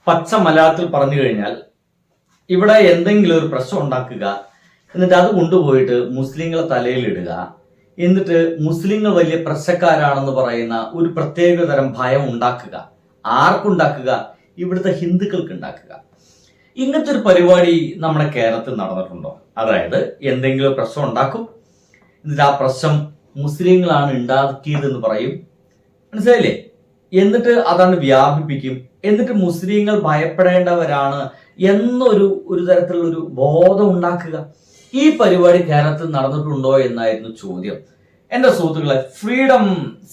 പച്ച മലയാളത്തിൽ പറഞ്ഞു കഴിഞ്ഞാൽ ഇവിടെ എന്തെങ്കിലും ഒരു പ്രശ്നം ഉണ്ടാക്കുക, എന്നിട്ട് അത് കൊണ്ടുപോയിട്ട് മുസ്ലിങ്ങളെ തലയിലിടുക, എന്നിട്ട് മുസ്ലിങ്ങൾ വലിയ പ്രശ്നക്കാരാണെന്ന് പറയുന്ന ഒരു പ്രത്യേക തരം ഭയം ഉണ്ടാക്കുക. ആർക്കുണ്ടാക്കുക? ഇവിടുത്തെ ഹിന്ദുക്കൾക്ക് ഉണ്ടാക്കുക. ഇങ്ങനത്തെ ഒരു പരിപാടി നമ്മുടെ കേരളത്തിൽ നടന്നിട്ടുണ്ടോ? അതായത് എന്തെങ്കിലും പ്രശ്നം ഉണ്ടാക്കും, എന്നിട്ട് ആ പ്രശ്നം മുസ്ലിങ്ങളാണ് ഉണ്ടാക്കിയതെന്ന് പറയും, മനസ്സിലായില്ലേ? എന്നിട്ട് അതാണ് വ്യാപിപ്പിക്കും. എന്നിട്ട് മുസ്ലിങ്ങൾ ഭയപ്പെടേണ്ടവരാണ് ഒരു തരത്തിലുള്ള ഒരു ബോധം ഉണ്ടാക്കുക. ഈ പരിപാടി കേരളത്തിൽ നടന്നിട്ടുണ്ടോ എന്നായിരുന്നു ചോദ്യം. എന്റെ സുഹൃത്തുക്കളെ, ഫ്രീഡം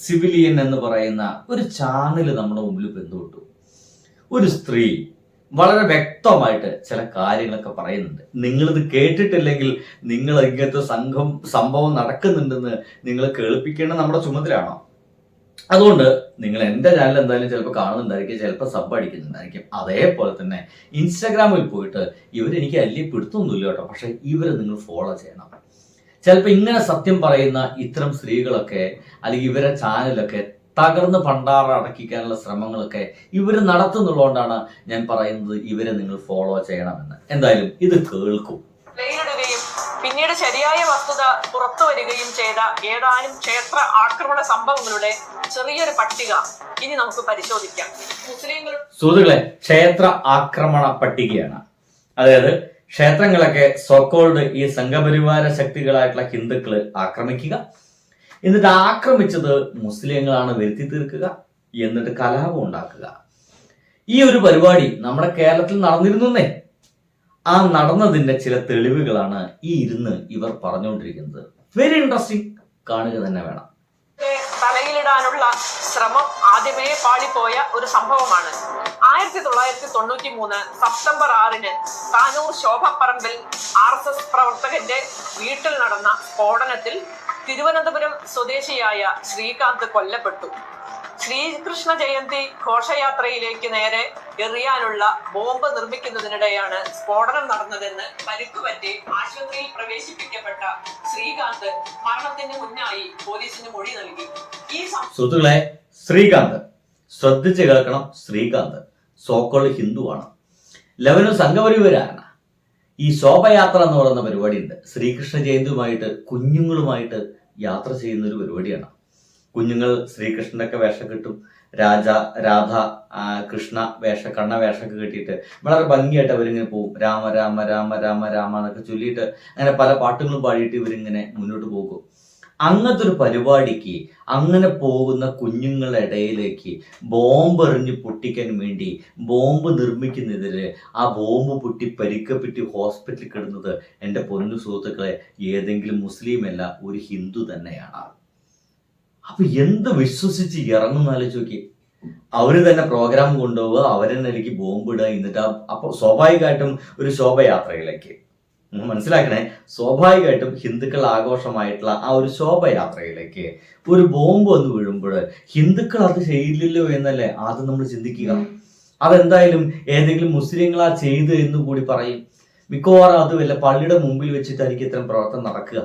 സിവിലിയൻ എന്ന് പറയുന്ന ഒരു ചാനൽ നമ്മുടെ മുമ്പിൽ ബന്ധപ്പെട്ടു. ഒരു സ്ത്രീ വളരെ വ്യക്തമായിട്ട് ചില കാര്യങ്ങളൊക്കെ പറയുന്നുണ്ട്. നിങ്ങളിത് കേട്ടിട്ടില്ലെങ്കിൽ നിങ്ങൾ ഇങ്ങനത്തെ സംഭവം നടക്കുന്നുണ്ടെന്ന് നിങ്ങൾ കേൾപ്പിക്കേണ്ട നമ്മുടെ ചുമതലയാണോ? അതുകൊണ്ട് നിങ്ങൾ എൻ്റെ ചാനൽ എന്തായാലും ചിലപ്പോൾ കാണുന്നുണ്ടായിരിക്കും, ചിലപ്പോൾ സബ് അടിക്കുന്നുണ്ടായിരിക്കും. അതേപോലെ തന്നെ ഇൻസ്റ്റാഗ്രാമിൽ പോയിട്ട് ഇവരെനിക്ക് വലിയ പിടുത്തൊന്നുമില്ല കേട്ടോ, പക്ഷെ ഇവരെ നിങ്ങൾ ഫോളോ ചെയ്യണം. ചിലപ്പോൾ ഇങ്ങനെ സത്യം പറയുന്ന ഇത്തരം സ്ത്രീകളൊക്കെ അല്ലെങ്കിൽ ഇവരെ ചാനലൊക്കെ തകർന്ന് അടക്കിക്കാനുള്ള ശ്രമങ്ങളൊക്കെ ഇവർ നടത്തുന്നുള്ളതുകൊണ്ടാണ് ഞാൻ പറയുന്നത് ഇവരെ നിങ്ങൾ ഫോളോ ചെയ്യണമെന്ന്. എന്തായാലും ഇത് കേൾക്കും. പിന്നീട് ശരിയായ വസ്തുത പുറത്തു വരികയും ചെയ്ത ഏതാനും ക്ഷേത്ര ആക്രമണ സംഭവങ്ങളുടെ ചെറിയൊരു പട്ടിക ഇനി നമുക്ക് പരിശോധിക്കാം. സുഹൃത്തുക്കളെ, ക്ഷേത്ര ആക്രമണ പട്ടികയാണ്. അതായത് ക്ഷേത്രങ്ങളൊക്കെ സോക്കോൾഡ് ഈ സംഘപരിവാര ശക്തികളായിട്ടുള്ള ഹിന്ദുക്കള് ആക്രമിക്കുക, എന്നിട്ട് ആക്രമിച്ചത് മുസ്ലിങ്ങളാണ് വരുത്തി തീർക്കുക, എന്നിട്ട് കലാപം ഉണ്ടാക്കുക. ഈ ഒരു പരിപാടി നമ്മുടെ കേരളത്തിൽ നടന്നിരുന്നേ. ആ നടന്നതിന്റെ ചില തെളിവുകളാണ് ഈ ഇവർ പറഞ്ഞുകൊണ്ടിരിക്കുന്നത്. വെരി ഇൻട്രസ്റ്റിംഗ്, കാണുക തന്നെ വേണം. തലയിലിടാനുള്ള ശ്രമം ആദ്യമേ പാളിപ്പോയ ഒരു സംഭവമാണ്. 1993 സെപ്റ്റംബർ 6 താനൂർ ശോഭപ്പറമ്പിൽ RSS പ്രവർത്തകന്റെ വീട്ടിൽ നടന്ന സ്ഫോടനത്തിൽ തിരുവനന്തപുരം സ്വദേശിയായ ശ്രീകാന്ത് കൊല്ലപ്പെട്ടു. ശ്രീകൃഷ്ണ ജയന്തി ഘോഷയാത്രയിലേക്ക് നേരെ എറിയാനുള്ള ബോംബ് നിർമ്മിക്കുന്നതിനിടെയാണ് സ്ഫോടനം നടന്നതെന്ന് പരിക്കുപറ്റി ആശുപത്രിയിൽ പ്രവേശിപ്പിക്കപ്പെട്ട ശ്രീകാന്ത് മരണത്തിന് മുന്നായി പോലീസിന് മൊഴി നൽകി. സുഹൃത്തുക്കളെ, ശ്രീകാന്ത് ശ്രദ്ധിച്ച് കേൾക്കണം. ശ്രീകാന്ത് സോക്കോള് ഹിന്ദുവാണ്, ലവനും സംഘപരിവാരാണ്. ഈ ശോഭയാത്ര എന്ന് പറയുന്ന പരിപാടി ഉണ്ട്. ശ്രീകൃഷ്ണ ജയന്തിയുമായിട്ട് കുഞ്ഞുങ്ങളുമായിട്ട് യാത്ര ചെയ്യുന്ന ഒരു പരിപാടിയാണ്. കുഞ്ഞുങ്ങൾ ശ്രീകൃഷ്ണന്റെ ഒക്കെ വേഷം കിട്ടും, രാധ കൃഷ്ണ കണ്ണ വേഷമൊക്കെ കെട്ടിയിട്ട് വളരെ ഭംഗിയായിട്ട് അവരിങ്ങനെ പോകും. രാമ രാമ രാമ രാമ രാമ എന്നൊക്കെ ചൊല്ലിയിട്ട് അങ്ങനെ പല പാട്ടുകളും പാടിയിട്ട് ഇവരിങ്ങനെ മുന്നോട്ട് പോകും. അങ്ങനത്തെ ഒരു പരിപാടിക്ക് അങ്ങനെ പോകുന്ന കുഞ്ഞുങ്ങളുടെ ഇടയിലേക്ക് ബോംബ് എറിഞ്ഞ് പൊട്ടിക്കാൻ വേണ്ടി ബോംബ് നിർമ്മിക്കുന്നതില് ആ ബോംബ് പൊട്ടി പരിക്കപ്പെട്ടി ഹോസ്പിറ്റലിൽ കിടന്നത് എൻ്റെ പൊന്നു സുഹൃത്തുക്കളെ ഏതെങ്കിലും മുസ്ലിം അല്ല, ഒരു ഹിന്ദു തന്നെയാണ്. അപ്പൊ എന്ത് വിശ്വസിച്ച് ഇറങ്ങുന്ന ആലോചിച്ച് നോക്കി. അവര് തന്നെ പ്രോഗ്രാം കൊണ്ടുപോവുക, അവരെന്നിലേക്ക് ബോംബ് ഇടുക, എന്നിട്ട് അപ്പൊ സ്വാഭാവികമായിട്ടും ഒരു ശോഭയാത്രയിലേക്ക് മനസ്സിലാക്കണേ, സ്വാഭാവികമായിട്ടും ഹിന്ദുക്കൾ ആഘോഷമായിട്ടുള്ള ആ ഒരു ശോഭയാത്രയിലേക്ക് ഒരു ബോംബ് വന്ന് വീഴുമ്പോൾ ഹിന്ദുക്കൾ അത് ചെയ്യില്ലല്ലോ എന്നല്ലേ ആദ്യം നമ്മൾ ചിന്തിക്കുക. അതെന്തായാലും ഏതെങ്കിലും മുസ്ലിങ്ങളാ ചെയ്ത് എന്നും കൂടി പറയും. മിക്കവാറും അത് വല്ല പള്ളിയുടെ മുമ്പിൽ വെച്ചിട്ടായിരിക്കും ഇത്തരം പ്രവർത്തനം നടക്കുക.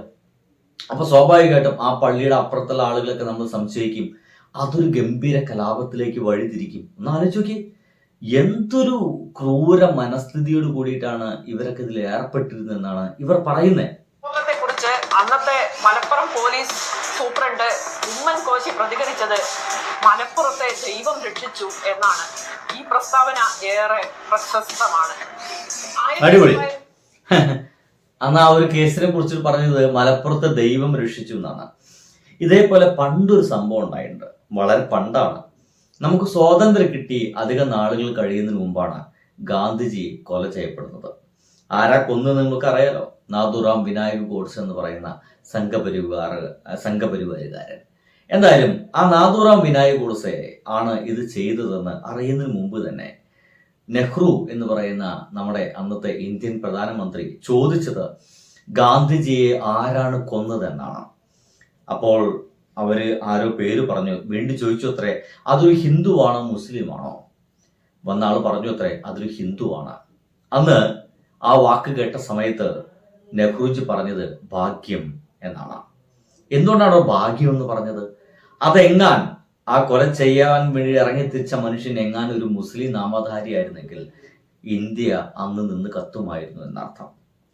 അപ്പൊ സ്വാഭാവികമായിട്ടും ആ പള്ളിയുടെ അപ്പുറത്തുള്ള ആളുകളൊക്കെ നമ്മൾ സംശയിക്കും, അതൊരു ഗംഭീര കലാപത്തിലേക്ക് വഴിതിരിക്കും. ഒന്ന് ആലോചിച്ച് നോക്കി, എന്തൊരു ക്രൂര മനസ്ഥിതിയോട് കൂടിയിട്ടാണ് ഇവരൊക്കെ ഇതിൽ ഏർപ്പെട്ടിരുന്നെന്നാണ് ഇവർ പറയുന്നത്. സംഭവത്തെ കുറിച്ച് അന്നത്തെ മലപ്പുറം പോലീസ് സൂപ്രണ്ട് ഉമ്മൻ കോശി പ്രതികരിച്ചത് മലപ്പുറത്തെ ദൈവം രക്ഷിച്ചു എന്നാണ്. ഈ പ്രസ്താവന ഏറെ പ്രശസ്തമാണ്. അടിപൊളി. അന്ന് ആ ഒരു കേസിനെ കുറിച്ച് പറഞ്ഞത് മലപ്പുറത്തെ ദൈവം രക്ഷിച്ചു എന്നാണ്. ഇതേപോലെ പണ്ടൊരു സംഭവം ഉണ്ടായിട്ടുണ്ട്, വളരെ പണ്ടാണ്. നമുക്ക് സ്വാതന്ത്ര്യം കിട്ടി അധികം നാളുകൾ കഴിയുന്നതിന് മുമ്പാണ് ഗാന്ധിജി കൊല ചെയ്യപ്പെടുന്നത്. ആരാ കൊന്നത് നിങ്ങൾക്ക് അറിയാലോ? നാഥുറാം വിനായക് ഗോഡ്സെ എന്ന് പറയുന്ന സംഘപരിവാരകാരൻ. എന്തായാലും ആ നാഥുറാം വിനായക് ഗോഡ്സെ ആണ് ഇത് ചെയ്തതെന്ന് അറിയുന്നതിന് മുമ്പ് തന്നെ നെഹ്റു എന്ന് പറയുന്ന നമ്മുടെ അന്നത്തെ ഇന്ത്യൻ പ്രധാനമന്ത്രി ചോദിച്ചത് ഗാന്ധിജിയെ ആരാണ് കൊന്നതെന്നാണ്. അപ്പോൾ അവര് ആരോ പേര് പറഞ്ഞു, വീണ്ടും ചോദിച്ചു അത്രേ അതൊരു ഹിന്ദുവാണോ മുസ്ലിമാണോ? വന്ന ആള് പറഞ്ഞു അത്രേ അതൊരു ഹിന്ദുവാണ്. അന്ന് ആ വാക്ക് കേട്ട സമയത്ത് നെഹ്റുജി പറഞ്ഞത് ഭാഗ്യം എന്നാണ്. എന്തുകൊണ്ടാണോ ഭാഗ്യം എന്ന് പറഞ്ഞത്? അതെങ്ങാൻ ആ കൊല ചെയ്യാൻ വേണ്ടി ഇറങ്ങിത്തിരിച്ച മനുഷ്യൻ എങ്ങാനും ഒരു മുസ്ലിം നാമധാരിയായിരുന്നെങ്കിൽ ഇന്ത്യ അന്ന് നിന്ന് കത്തുമായിരുന്നു എന്നർത്ഥം.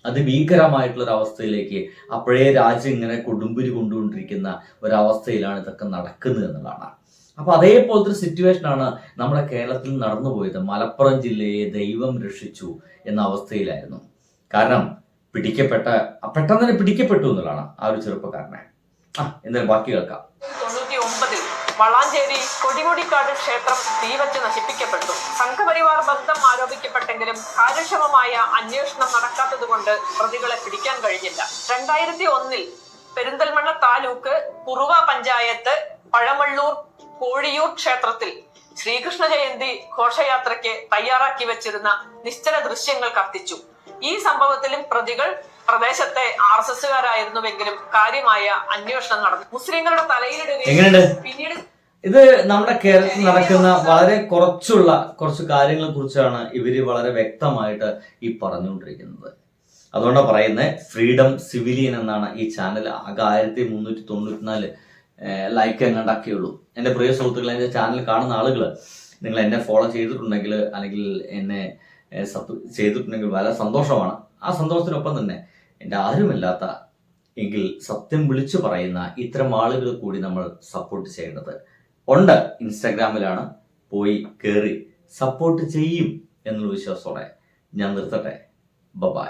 അതിഭീകരമായിട്ടുള്ള ഒരു അവസ്ഥയിലേക്ക് അപ്പോഴേ രാജ്യം ഇങ്ങനെ കൊടുമ്പിരി കൊണ്ടുകൊണ്ടിരിക്കുന്ന ഒരവസ്ഥയിലാണ് ഇതൊക്കെ നടക്കുന്നത് എന്നുള്ളതാണ്. അപ്പൊ അതേപോലത്തെ ഒരു സിറ്റുവേഷനാണ് നമ്മുടെ കേരളത്തിൽ നടന്നു പോയത്. മലപ്പുറം ജില്ലയെ ദൈവം രക്ഷിച്ചു എന്ന അവസ്ഥയിലായിരുന്നു. കാരണം പെട്ടെന്ന് തന്നെ പിടിക്കപ്പെട്ടു എന്നുള്ളതാണ് ആ ഒരു ചെറുപ്പക്കാരനെ. എന്തായാലും ബാക്കി കേൾക്കാം. 99 വളാഞ്ചേരി കൊടിമുടിക്കാട് ക്ഷേത്രം തീവച്ച് നശിപ്പിക്കപ്പെട്ടു. സംഘപരിവാർ ബന്ധം ആരോപിക്കപ്പെട്ടെങ്കിലും കാര്യക്ഷമമായ അന്വേഷണം നടക്കാത്തതുകൊണ്ട് പ്രതികളെ പിടിക്കാൻ കഴിഞ്ഞില്ല. 2001 പെരിന്തൽമണ്ണ താലൂക്ക് കുറുവ പഞ്ചായത്ത് പഴമള്ളൂർ കോഴിയൂർ ക്ഷേത്രത്തിൽ ശ്രീകൃഷ്ണ ജയന്തി ഘോഷയാത്രയ്ക്ക് തയ്യാറാക്കി വെച്ചിരുന്ന നിശ്ചല ദൃശ്യങ്ങൾ കത്തിച്ചു. ഈ സംഭവത്തിലും പ്രതികൾ പ്രദേശത്തെ RSSകാരായിരുന്നുവെങ്കിലും കാര്യമായ അന്വേഷണം നടന്നു. മുസ്ലിങ്ങളുടെ തലയിലിടുകയും പിന്നീട് ഇത് നമ്മുടെ കേരളത്തിൽ നടക്കുന്ന വളരെ കുറച്ച് കാര്യങ്ങളെ കുറിച്ചാണ് ഇവര് വളരെ വ്യക്തമായിട്ട് ഈ പറഞ്ഞുകൊണ്ടിരിക്കുന്നത്. അതുകൊണ്ടാണ് പറയുന്നത്, ഫ്രീഡം സിവിലിയൻ എന്നാണ് ഈ ചാനൽ. ആകെ 1394 ലൈക്ക് എങ്ങാണ്ടാക്കിയുള്ളൂ. എൻ്റെ പ്രിയ സുഹൃത്തുക്കൾ, എൻ്റെ ചാനൽ കാണുന്ന ആളുകൾ, നിങ്ങൾ എന്നെ ഫോളോ ചെയ്തിട്ടുണ്ടെങ്കിൽ അല്ലെങ്കിൽ എന്നെ ചെയ്തിട്ടുണ്ടെങ്കിൽ വളരെ സന്തോഷമാണ്. ആ സന്തോഷത്തിനൊപ്പം തന്നെ എൻ്റെ ആരുമില്ലാത്ത എങ്കിൽ സത്യം വിളിച്ചു പറയുന്ന ഇത്തരം ആളുകൾ കൂടി നമ്മൾ സപ്പോർട്ട് ചെയ്യേണ്ടത് ഉണ്ട്. ഇൻസ്റ്റാഗ്രാമിലാണ്, പോയി കയറി സപ്പോർട്ട് ചെയ്യും എന്നുള്ള വിശ്വാസത്തോടെ ഞാൻ നിർത്തട്ടെ. ബൈ.